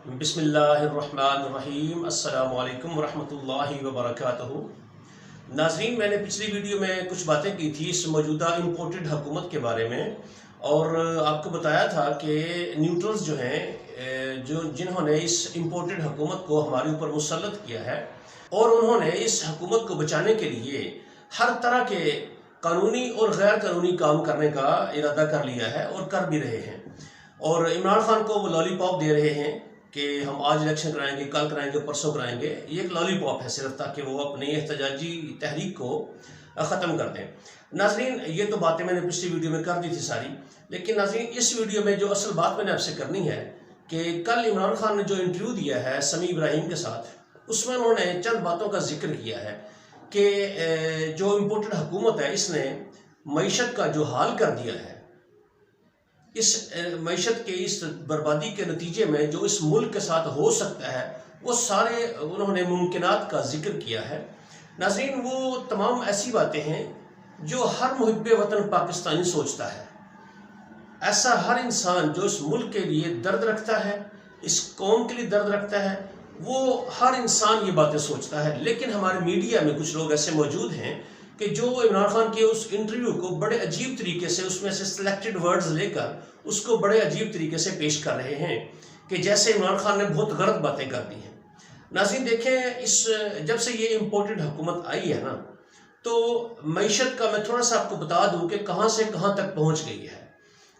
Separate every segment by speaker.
Speaker 1: بسم اللہ الرحمن الرحیم السلام علیکم ورحمۃ وبرکاتہ۔ ناظرین، میں نے پچھلی ویڈیو میں کچھ باتیں کی تھی اس موجودہ امپورٹڈ حکومت کے بارے میں، اور آپ کو بتایا تھا کہ نیوٹرلز جو ہیں جنہوں نے اس امپورٹڈ حکومت کو ہمارے اوپر مسلط کیا ہے، اور انہوں نے اس حکومت کو بچانے کے لیے ہر طرح کے قانونی اور غیر قانونی کام کرنے کا ارادہ کر لیا ہے اور کر بھی رہے ہیں، اور عمران خان کو وہ لالی پاپ دے رہے ہیں کہ ہم آج الیکشن کرائیں گے، کل کرائیں گے، پرسوں کرائیں گے۔ یہ ایک لالی پاپ ہے صرف، تاکہ وہ اپنی احتجاجی تحریک کو ختم کر دیں۔ ناظرین، یہ تو باتیں میں نے پچھلی ویڈیو میں کر دی تھی ساری، لیکن ناظرین اس ویڈیو میں جو اصل بات میں نے آپ سے کرنی ہے کہ کل عمران خان نے جو انٹرویو دیا ہے سمیع ابراہیم کے ساتھ، اس میں انہوں نے چند باتوں کا ذکر کیا ہے کہ جو امپورٹڈ حکومت ہے اس نے معیشت کا جو حال کر دیا ہے، اس معیشت کے اس بربادی کے نتیجے میں جو اس ملک کے ساتھ ہو سکتا ہے، وہ سارے انہوں نے ممکنات کا ذکر کیا ہے۔ ناظرین، وہ تمام ایسی باتیں ہیں جو ہر محب وطن پاکستانی سوچتا ہے۔ ایسا ہر انسان جو اس ملک کے لیے درد رکھتا ہے، اس قوم کے لیے درد رکھتا ہے، وہ ہر انسان یہ باتیں سوچتا ہے، لیکن ہمارے میڈیا میں کچھ لوگ ایسے موجود ہیں کہ جو عمران خان کے اس انٹرویو کو بڑے عجیب طریقے سے اس میں سے سلیکٹڈ ورڈز لے کر اس کو بڑے عجیب طریقے سے پیش کر رہے ہیں کہ جیسے عمران خان نے بہت غلط باتیں کر دی ہیں۔ ناظرین دیکھیں، جب سے یہ امپورٹڈ حکومت آئی ہے نا، تو معیشت کا میں تھوڑا سا آپ کو بتا دوں کہ کہاں سے کہاں تک پہنچ گئی ہے۔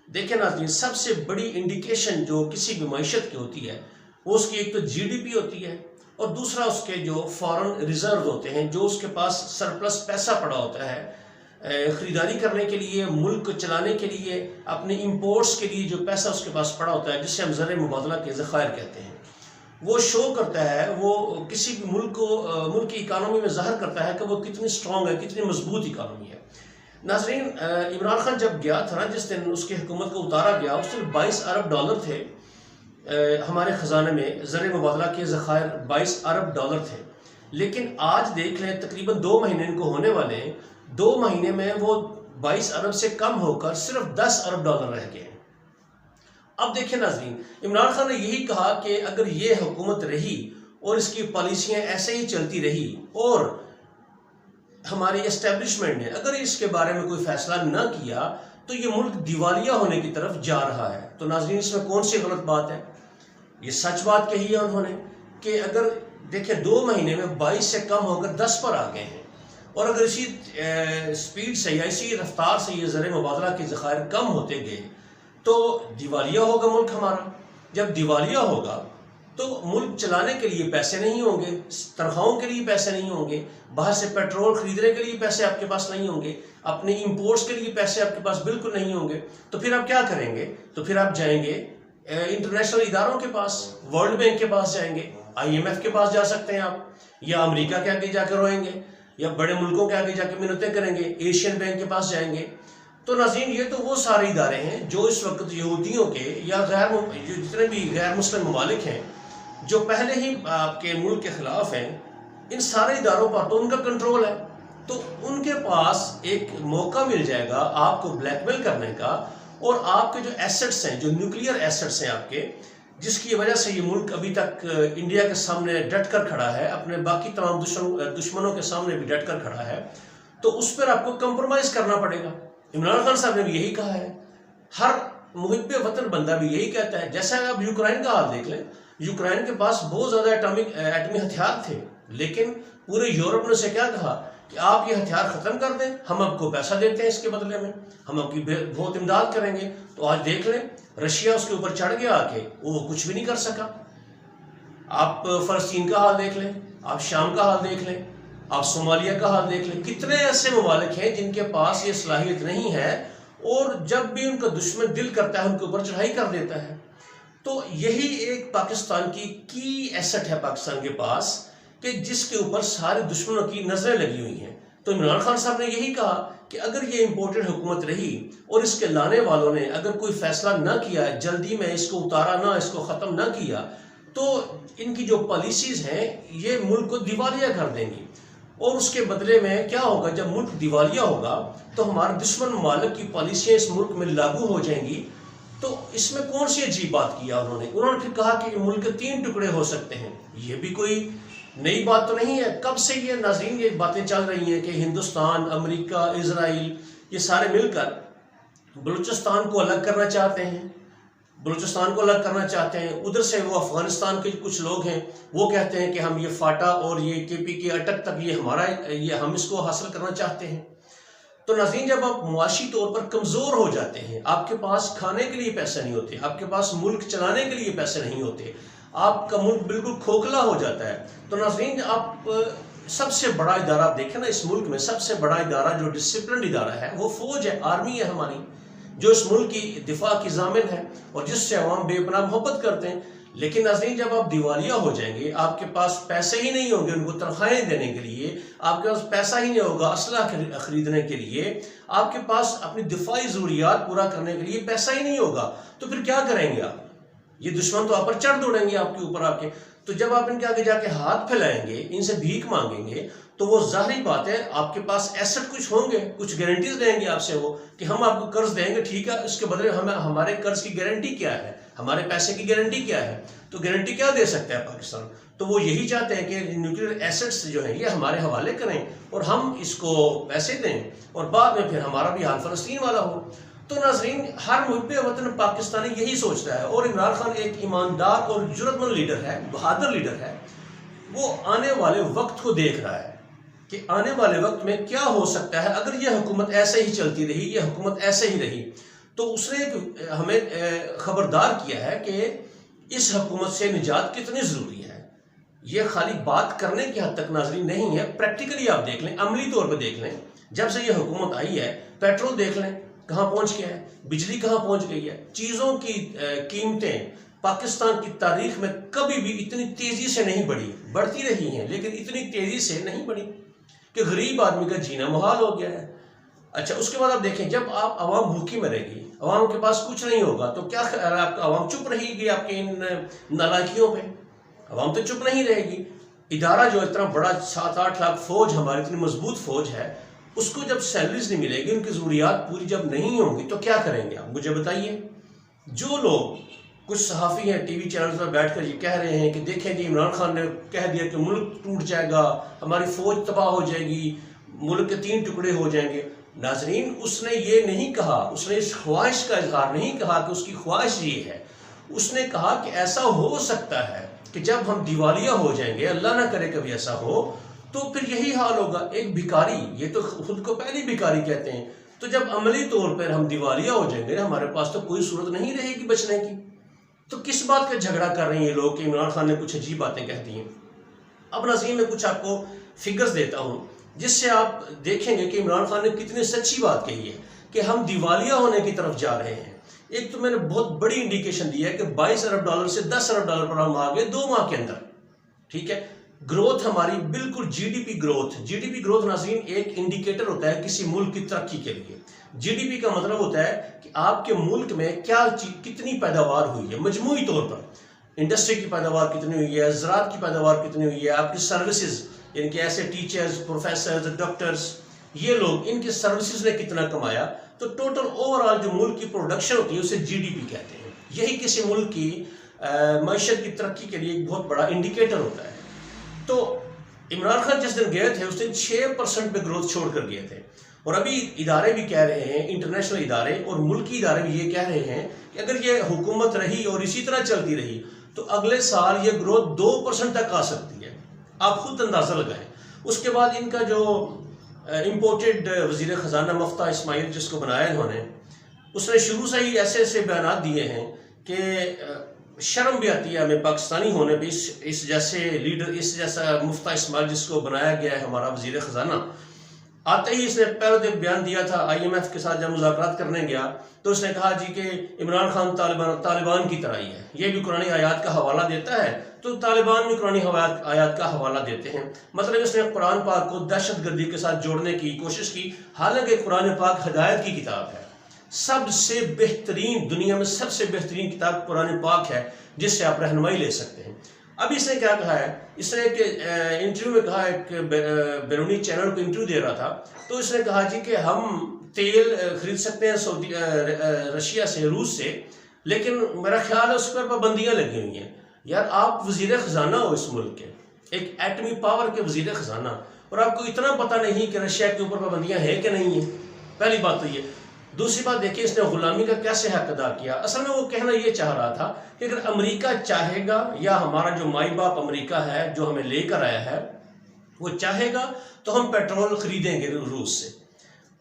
Speaker 1: دیکھیں ناظرین، سب سے بڑی انڈیکیشن جو کسی بھی معیشت کی ہوتی ہے، وہ اس کی ایک تو جی ڈی پی ہوتی ہے، اور دوسرا اس کے جو فارن ریزرو ہوتے ہیں، جو اس کے پاس سرپلس پیسہ پڑا ہوتا ہے خریداری کرنے کے لیے، ملک کو چلانے کے لیے، اپنے امپورٹس کے لیے جو پیسہ اس کے پاس پڑا ہوتا ہے، جسے ہم زر مبادلہ کے ذخائر کہتے ہیں، وہ شو کرتا ہے، وہ کسی بھی ملک کی اکانومی میں ظاہر کرتا ہے کہ وہ کتنی سٹرونگ ہے، کتنی مضبوط اکانومی ہے۔ ناظرین، عمران خان جب گیا تھا نا، جس دن اس کی حکومت کو اتارا گیا، اس دن 22 ارب ڈالر تھے ہمارے خزانے میں، زر مبادلہ کے ذخائر 22 ارب ڈالر تھے، لیکن آج دیکھ لیں تقریباً 2 مہینے ان کو ہونے والے ہیں، 2 مہینے میں وہ 22 ارب سے کم ہو کر صرف 10 ارب ڈالر رہ گئے ہیں۔ اب دیکھیں ناظرین، عمران خان نے یہی کہا کہ اگر یہ حکومت رہی اور اس کی پالیسیاں ایسے ہی چلتی رہی اور ہماری اسٹیبلشمنٹ نے اگر اس کے بارے میں کوئی فیصلہ نہ کیا، تو یہ ملک دیوالیہ ہونے کی طرف جا رہا ہے۔ تو ناظرین، اس میں کون سی غلط بات ہے؟ یہ سچ بات کہی ہے انہوں نے کہ اگر دیکھیں 2 مہینے میں 22 سے کم ہو کر 10 پر آ گئے ہیں، اور اگر اسی سپیڈ سے یا اسی رفتار سے یہ زر مبادلہ کے ذخائر کم ہوتے گئے تو دیوالیہ ہوگا ملک ہمارا۔ جب دیوالیہ ہوگا تو ملک چلانے کے لیے پیسے نہیں ہوں گے، تنخواہوں کے لیے پیسے نہیں ہوں گے، باہر سے پیٹرول خریدنے کے لیے پیسے آپ کے پاس نہیں ہوں گے، اپنے امپورٹس کے لیے پیسے آپ کے پاس بالکل نہیں ہوں گے، تو پھر آپ کیا کریں گے؟ تو پھر آپ جائیں گے انٹرنیشنل اداروں کے پاس، ورلڈ بینک کے پاس جائیں گے، IMF کے پاس جا سکتے ہیں آپ، یا امریکہ کے آگے جا کے روئیں گے، یا بڑے ملکوں کے آگے جا کے منتیں کریں گے، ایشین بینک کے پاس جائیں گے۔ تو ناظرین، یہ تو وہ سارے ادارے ہیں جو اس وقت یہودیوں کے یا جتنے بھی غیر مسلم ممالک ہیں جو پہلے ہی آپ کے ملک کے خلاف ہیں، ان سارے اداروں پر تو ان کا کنٹرول ہے، تو ان کے پاس ایک موقع مل جائے گا آپ کو بلیک میل کرنے کا، اور آپ کے جو ایسٹس ہیں، جو نیوکلیئر ایسٹس ہیں آپ کے، جس کی وجہ سے یہ ملک ابھی تک انڈیا کے سامنے ڈٹ کر کھڑا ہے، اپنے باقی تمام دشمنوں کے سامنے بھی ڈٹ کر کھڑا ہے، تو اس پر آپ کو کمپرومائز کرنا پڑے گا۔ عمران خان صاحب نے بھی یہی کہا ہے، ہر محب وطن بندہ بھی یہی کہتا ہے۔ جیسا آپ یوکرائن کا حال دیکھ لیں، یوکرائن کے پاس بہت زیادہ ایٹمی ہتھیار تھے، لیکن پورے یورپ نے اسے کیا کہا کہ آپ یہ ہتھیار ختم کر دیں، ہم آپ کو پیسہ دیتے ہیں، اس کے بدلے میں ہم آپ کی بہت امداد کریں گے۔ تو آج دیکھ لیں، رشیا اس کے اوپر چڑھ گیا آ کے، وہ کچھ بھی نہیں کر سکا۔ آپ فلسطین کا حال دیکھ لیں، آپ شام کا حال دیکھ لیں، آپ صومالیہ کا حال دیکھ لیں، کتنے ایسے ممالک ہیں جن کے پاس یہ صلاحیت نہیں ہے، اور جب بھی ان کا دشمن دل کرتا ہے ان کے اوپر چڑھائی کر دیتا ہے۔ تو یہی ایک پاکستان کی ایسٹ ہے پاکستان کے پاس، کہ جس کے اوپر سارے دشمنوں کی نظریں لگی ہوئی ہیں۔ تو عمران خان صاحب نے یہی کہا کہ اگر یہ امپورٹڈ حکومت رہی اور اس کے لانے والوں نے اگر کوئی فیصلہ نہ کیا، جلدی میں اس کو اتارا نہ، اس کو ختم نہ کیا، تو ان کی جو پالیسیز ہیں یہ ملک کو دیوالیہ کر دیں گی، اور اس کے بدلے میں کیا ہوگا؟ جب ملک دیوالیہ ہوگا تو ہمارے دشمن ممالک کی پالیسیاں اس ملک میں لاگو ہو جائیں گی، تو اس میں کون سی عجیب بات کیا انہوں نے پھر کہا کہ ملک کے 3 ٹکڑے ہو سکتے ہیں. یہ بھی کوئی نئی بات تو نہیں ہے. کب سے یہ ناظرین یہ باتیں چل رہی ہیں کہ ہندوستان، امریکہ، اسرائیل یہ سارے مل کر بلوچستان کو الگ کرنا چاہتے ہیں. ادھر سے وہ افغانستان کے کچھ لوگ ہیں وہ کہتے ہیں کہ ہم یہ فاٹا اور یہ KP کے اٹک تک یہ ہمارا ہم اس کو حاصل کرنا چاہتے ہیں. تو ناظرین جب آپ معاشی طور پر کمزور ہو جاتے ہیں، آپ کے پاس کھانے کے لیے پیسے نہیں ہوتے، آپ کے پاس ملک چلانے کے لیے پیسے نہیں ہوتے، آپ کا ملک بالکل کھوکھلا ہو جاتا ہے، تو ناظرین آپ سب سے بڑا ادارہ آپ دیکھیں نا، اس ملک میں سب سے بڑا ادارہ جو ڈسپلنڈ ادارہ ہے وہ فوج ہے، آرمی ہے ہماری، جو اس ملک کی دفاع کی ضامن ہے اور جس سے عوام بے پناہ محبت کرتے ہیں. لیکن ناظرین جب آپ دیوالیہ ہو جائیں گے، آپ کے پاس پیسے ہی نہیں ہوں گے ان کو تنخواہیں دینے کے لیے، آپ کے پاس پیسہ ہی نہیں ہوگا اسلحہ خریدنے کے لیے، آپ کے پاس اپنی دفاعی ضروریات پورا کرنے کے لیے پیسہ ہی نہیں ہوگا، تو پھر کیا کریں گے آپ؟ یہ دشمن تو آپ پر چڑھ دوڑیں گے آپ کے اوپر آ کے. تو جب آپ ان کے آگے جا کے ہاتھ پھیلائیں گے، ان سے بھیک مانگیں گے، تو وہ ظاہری بات ہے آپ کے پاس ایسٹ کچھ ہوں گے، کچھ گارنٹیز دیں گے آپ سے وہ کہ ہم آپ کو قرض دیں گے، ٹھیک ہے، اس کے بدلے ہمارے قرض کی گارنٹی کیا ہے، ہمارے پیسے کی گارنٹی کیا ہے. تو گارنٹی کیا دے سکتا ہے پاکستان؟ تو وہ یہی چاہتے ہیں کہ نیوکلیئر ایسٹس جو ہیں یہ ہمارے حوالے کریں اور ہم اس کو پیسے دیں اور بعد میں پھر ہمارا بھی حال فلسطین والا ہو. تو ناظرین ہر محب وطن پاکستانی یہی سوچتا ہے، اور عمران خان ایک ایماندار اور جرأت مند لیڈر ہے، بہادر لیڈر ہے. وہ آنے والے وقت کو دیکھ رہا ہے کہ آنے والے وقت میں کیا ہو سکتا ہے اگر یہ حکومت ایسے ہی چلتی رہی، یہ حکومت ایسے ہی رہی. تو اس نے ہمیں خبردار کیا ہے کہ اس حکومت سے نجات کتنی ضروری ہے. یہ خالی بات کرنے کی حد تک ناظرین نہیں ہے، پریکٹیکلی آپ دیکھ لیں، عملی طور پہ دیکھ لیں. جب سے یہ حکومت آئی ہے، پیٹرول دیکھ لیں کہاں پہنچ گیا ہے، بجلی کہاں پہنچ گئی ہے، چیزوں کی قیمتیں پاکستان کی تاریخ میں کبھی بھی اتنی تیزی سے نہیں بڑھی، بڑھتی رہی ہیں لیکن اتنی تیزی سے نہیں بڑھی کہ غریب آدمی کا جینا محال ہو گیا ہے. اچھا، اس کے بعد آپ دیکھیں جب آپ عوام بھوکی مرے گی، عوام کے پاس کچھ نہیں ہوگا، تو کیا خیال ہے آپ کا؟ عوام چپ رہے گی آپ کے ان نالائکیوں پہ؟ عوام تو چپ نہیں رہے گی. ادارہ جو اتنا بڑا 7-8 لاکھ فوج، ہماری اتنی مضبوط فوج ہے، اس کو جب سیلریز نہیں ملے گی، ان کی ضروریات پوری جب نہیں ہوں گی، تو کیا کریں گے آپ مجھے بتائیے. جو لوگ کچھ صحافی ہیں ٹی وی چینلز پر بیٹھ کر یہ کہہ رہے ہیں کہ دیکھیں جی عمران خان نے کہہ دیا کہ ملک ٹوٹ جائے گا، ہماری فوج تباہ ہو جائے گی، ملک کے 3 ٹکڑے ہو جائیں گے. ناظرین اس نے یہ نہیں کہا، اس نے اس خواہش کا اظہار نہیں کہا کہ اس کی خواہش یہ ہے. اس نے کہا کہ ایسا ہو سکتا ہے کہ جب ہم دیوالیہ ہو جائیں گے، اللہ نہ کرے کبھی ایسا ہو، تو پھر یہی حال ہوگا. ایک بھکاری، یہ تو خود کو پہلی بھکاری کہتے ہیں، تو جب عملی طور پر ہم دیوالیہ ہو جائیں گے، ہمارے پاس تو کوئی صورت نہیں رہے گی بچنے کی. تو کس بات کا جھگڑا کر رہے ہیں یہ لوگ کہ عمران خان نے کچھ عجیب باتیں کہہ دی ہیں. اب ناظرین میں کچھ آپ کو فگرز دیتا ہوں جس سے آپ دیکھیں گے کہ عمران خان نے کتنی سچی بات کہی ہے کہ ہم دیوالیہ ہونے کی طرف جا رہے ہیں. ایک تو میں نے بہت بڑی انڈیکیشن دی ہے کہ $22 ارب سے $10 ارب پر ہم آگے 2 ماہ کے اندر. ٹھیک ہے، گروتھ ہماری بالکل جی ڈی پی گروتھ ناظرین ایک انڈیکیٹر ہوتا ہے کسی ملک کی ترقی کے لیے. جی ڈی پی کا مطلب ہوتا ہے کہ آپ کے ملک میں کتنی پیداوار ہوئی ہے مجموعی طور پر. انڈسٹری کی پیداوار کتنی ہوئی ہے، زراعت کی پیداوار کتنی ہوئی ہے، آپ کی سروسز یعنی کہ ایسے ٹیچرز، پروفیسرز، ڈاکٹرز، یہ لوگ ان کی سروسز نے کتنا کمایا. تو ٹوٹل اوور آل جو ملک کی پروڈکشن ہوتی ہے اسے جی ڈی پی کہتے ہیں. یہی کسی ملک کی معیشت کی ترقی کے لیے ایک بہت بڑا انڈیکیٹر ہوتا ہے. تو عمران خان جس دن گئے تھے اس دن 6% پہ گروتھ چھوڑ کر گئے تھے. اور ابھی ادارے بھی کہہ رہے ہیں، انٹرنیشنل ادارے اور ملکی ادارے بھی یہ کہہ رہے ہیں کہ اگر یہ حکومت رہی اور اسی طرح چلتی رہی تو اگلے سال یہ گروتھ 2% تک آ سکتی ہے. آپ خود اندازہ لگائیں. اس کے بعد ان کا جو امپورٹڈ وزیر خزانہ مفتاح اسماعیل جس کو بنایا انہوں نے، اس نے شروع سے ہی ایسے بیانات دیے ہیں کہ شرم بھی آتی ہے ہمیں پاکستانی ہونے پہ. اس جیسے لیڈر، اس جیسا مفتاح اسماعیل جس کو بنایا گیا ہے ہمارا وزیر خزانہ، آتے ہی اس نے پہلے دن بیان دیا تھا IMF کے ساتھ جب مذاکرات کرنے گیا تو اس نے کہا جی کہ عمران خان طالبان کی طرح ہی ہے. یہ بھی قرآن آیات کا حوالہ دیتا ہے تو طالبان بھی قرآن آیات کا حوالہ دیتے ہیں. مطلب اس نے قرآن پاک کو دہشت گردی کے ساتھ جوڑنے کی کوشش کی، حالانکہ قرآن پاک ہدایت کی کتاب ہے. سب سے بہترین، دنیا میں سب سے بہترین کتاب قرآن پاک ہے جس سے آپ رہنمائی لے سکتے ہیں. اب اس نے کیا کہا ہے، اس نے ایک انٹرویو میں کہا، ایک بیرونی چینل کو انٹرویو دے رہا تھا تو اس نے کہا جی کہ ہم تیل خرید سکتے ہیں رشیا سے، روس سے، لیکن میرا خیال ہے اس پر پابندیاں لگی ہوئی ہیں. یار آپ وزیر خزانہ ہو اس ملک کے، ایک ایٹمی پاور کے وزیر خزانہ، اور آپ کو اتنا پتہ نہیں کہ رشیا کے اوپر پابندیاں ہیں کہ نہیں ہیں. پہلی بات تو یہ. دوسری بات دیکھیں اس نے غلامی کا کیسے حق ادا کیا. اصل میں وہ کہنا یہ چاہ رہا تھا کہ اگر امریکہ چاہے گا، یا ہمارا جو مائی باپ امریکہ ہے جو ہمیں لے کر آیا ہے وہ چاہے گا تو ہم پیٹرول خریدیں گے روس سے.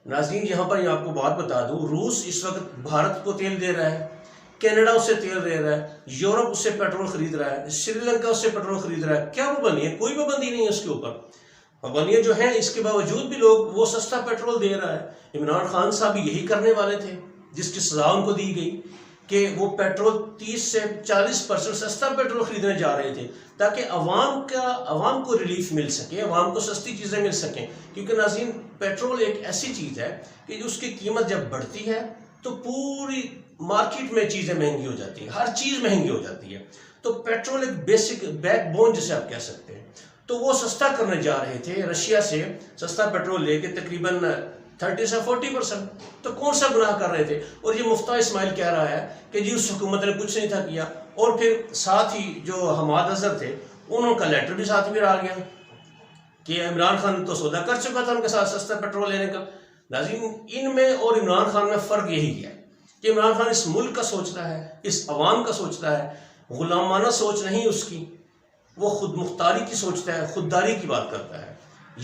Speaker 1: ناظرین یہاں پر آپ کو بات بتا دوں، روس اس وقت بھارت کو تیل دے رہا ہے، کینیڈا اس سے تیل دے رہا ہے، یورپ اس سے پیٹرول خرید رہا ہے، سری لنکا اس سے پیٹرول خرید رہا ہے. کیا پابندی ہے؟ کوئی پابندی نہیں ہے اس کے اوپر. پابندیاں جو ہیں اس کے باوجود بھی لوگ وہ سستا پیٹرول دے رہا ہے. عمران خان صاحب بھی یہی کرنے والے تھے، جس کی سزا ان کو دی گئی کہ وہ پیٹرول 30 سے 40% سستا پیٹرول خریدنے جا رہے تھے تاکہ عوام کو ریلیف مل سکے، عوام کو سستی چیزیں مل سکیں. کیونکہ ناظرین پیٹرول ایک ایسی چیز ہے کہ اس کی قیمت جب بڑھتی ہے تو پوری مارکیٹ میں چیزیں مہنگی ہو جاتی ہیں، ہر چیز مہنگی ہو جاتی ہے. تو پیٹرول ایک بیسک بیک بون جسے آپ کہہ سکتے ہیں. تو وہ سستا کرنے جا رہے تھے، رشیا سے سستا پیٹرول لے کے تقریباً 30 سے 40%. تو کون سا گناہ کر رہے تھے؟ اور یہ مفتہ اسماعیل کہہ رہا ہے کہ جی اس حکومت نے کچھ نہیں تھا کیا. اور پھر ساتھ ہی جو حماد اظہر تھے انہوں کا لیٹر بھی ساتھ میں آ گیا کہ عمران خان تو سودا کر چکا تھا ان کے ساتھ سستا پیٹرول لینے کا. ناظرین ان میں اور عمران خان میں فرق یہی ہے کہ عمران خان اس ملک کا سوچتا ہے، اس عوام کا سوچتا ہے. غلامانہ سوچ نہیں اس کی، وہ خود مختاری کی سوچتا ہے، خودداری کی بات کرتا ہے.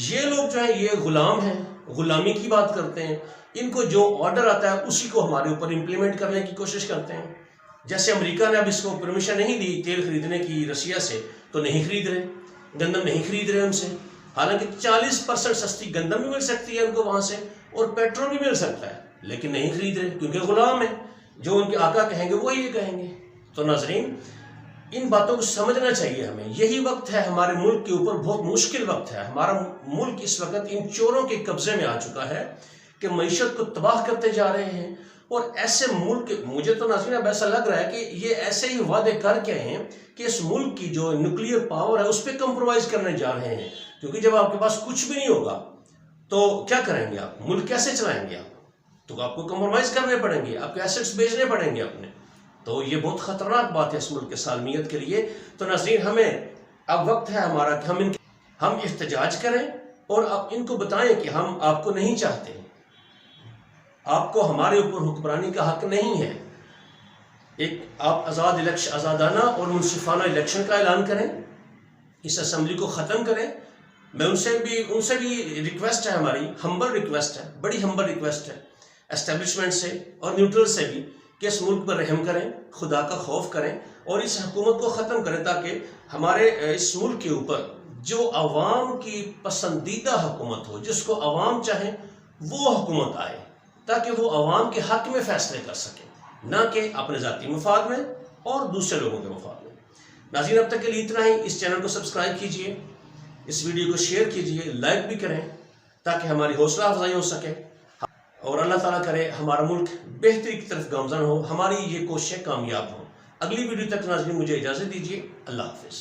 Speaker 1: یہ لوگ جو ہیں یہ غلام ہیں، غلامی کی بات کرتے ہیں. ان کو جو آرڈر آتا ہے اسی کو ہمارے اوپر امپلیمنٹ کرنے کی کوشش کرتے ہیں. جیسے امریکہ نے اب اس کو پرمیشن نہیں دی تیل خریدنے کی رشیا سے، تو نہیں خرید رہے، گندم نہیں خرید رہے ان سے. حالانکہ 40% سستی گندم بھی مل سکتی ہے ان کو وہاں سے، اور پیٹرول بھی مل سکتا ہے، لیکن نہیں خرید رہے کیونکہ غلام ہیں. جو ان کے آقا کہیں گے وہی یہ کہیں گے. تو ناظرین ان باتوں کو سمجھنا چاہیے ہمیں. یہی وقت ہے ہمارے ملک کے اوپر، بہت مشکل وقت ہے. ہمارا ملک اس وقت ان چوروں کے قبضے میں آ چکا ہے کہ معیشت کو تباہ کرتے جا رہے ہیں. اور ایسے ملک، مجھے تو ناظرین اب ایسا لگ رہا ہے کہ یہ ایسے ہی وعدے کر کے ہیں کہ اس ملک کی جو نیوکلیئر پاور ہے اس پہ کمپرومائز کرنے جا رہے ہیں. کیونکہ جب آپ کے پاس کچھ بھی نہیں ہوگا تو کیا کریں گے آپ؟ ملک کیسے چلائیں گے آپ؟ تو آپ کو کمپرومائز کرنے پڑیں گے، آپ کے ایسٹس بیچنے پڑیں گے اپنے. تو یہ بہت خطرناک بات ہے اس ملک کے سالمیت کے لیے. تو ناظرین ہمیں اب وقت ہے ہمارا کہ ہم احتجاج کریں اور اب ان کو بتائیں کہ ہم آپ کو نہیں چاہتے، آپ کو ہمارے اوپر حکمرانی کا حق نہیں ہے. ایک آپ آزادانہ اور منصفانہ الیکشن کا اعلان کریں، اس اسمبلی کو ختم کریں. میں ان سے بھی ریکویسٹ ہے، ہماری ہمبل ریکویسٹ ہے، بڑی ہمبل ریکویسٹ ہے اسٹیبلشمنٹ سے اور نیوٹرل سے بھی کہ اس ملک پر رحم کریں، خدا کا خوف کریں اور اس حکومت کو ختم کریں تاکہ ہمارے اس ملک کے اوپر جو عوام کی پسندیدہ حکومت ہو، جس کو عوام چاہیں وہ حکومت آئے تاکہ وہ عوام کے حق میں فیصلے کر سکیں، نہ کہ اپنے ذاتی مفاد میں اور دوسرے لوگوں کے مفاد میں. ناظرین اب تک کے لیے اتنا ہی. اس چینل کو سبسکرائب کیجئے، اس ویڈیو کو شیئر کیجئے، لائک بھی کریں تاکہ ہماری حوصلہ افزائی ہو سکے. اور اللہ تعالیٰ کرے ہمارا ملک بہتری کی طرف گامزن ہو، ہماری یہ کوششیں کامیاب ہوں. اگلی ویڈیو تک ناظرین مجھے اجازت دیجیے. اللہ حافظ.